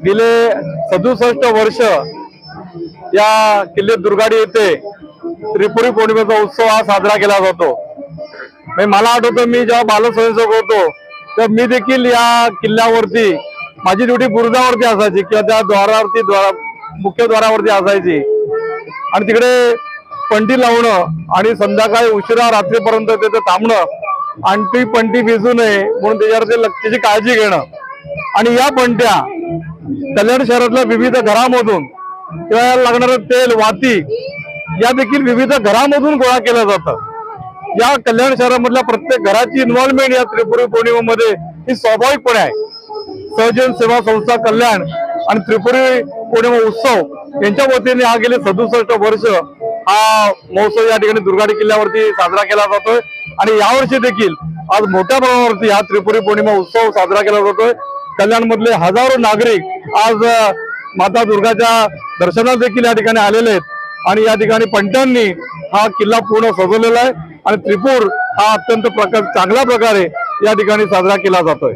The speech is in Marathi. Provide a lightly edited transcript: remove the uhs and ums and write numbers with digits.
गेले 67 वर्ष या किल्ले दुर्गाडी येथे त्रिपुरी पौर्णिमेचा उत्सव हा साजरा केला जातो। मला आठवतं मी जेव्हा बालस्वयंसेवक होतो तर मी देखील या किल्ल्यावरती माझी ड्युटी बुरुजावरती असायची किंवा त्या द्वारावरती मुख्य द्वारावरती असायची आणि तिकडे पंटी लावणं आणि संध्याकाळी उशिरा रात्रीपर्यंत तिथे थांबणं आणि ती पंटी भिजू नये म्हणून त्याची काळजी घेणं आणि या पंट्या कल्याण शहरातल्या विविध घरामधून किंवा लागणारं तेल वाती या देखील विविध घरामधून गोळा केलं जातं। या कल्याण शहरामधल्या प्रत्येक घराची इन्व्हॉल्वमेंट या त्रिपुरी पौर्णिमेमध्ये ही स्वाभाविकपणे आहे। सहजन सेवा संस्था कल्याण आणि त्रिपुरी पौर्णिमा उत्सव यांच्या वतीने हा गेले 67 वर्ष हा महोत्सव या ठिकाणी दुर्गाडी किल्ल्यावरती साजरा केला जातोय आणि यावर्षी देखील आज मोठ्या प्रमाणावरती हा त्रिपुरी पौर्णिमा उत्सव साजरा केला जातोय। कल्याण मधले हजारो नागरिक आज माता दुर्गाच्या दर्शनाला देखील या ठिकाणी आलेले आहेत आणि या ठिकाणी पंटांनी हा किल्ला पूर्ण सजवलेला आहे आणि त्रिपूर हा अत्यंत चांगल्या प्रकारे या ठिकाणी साजरा केला जातोय।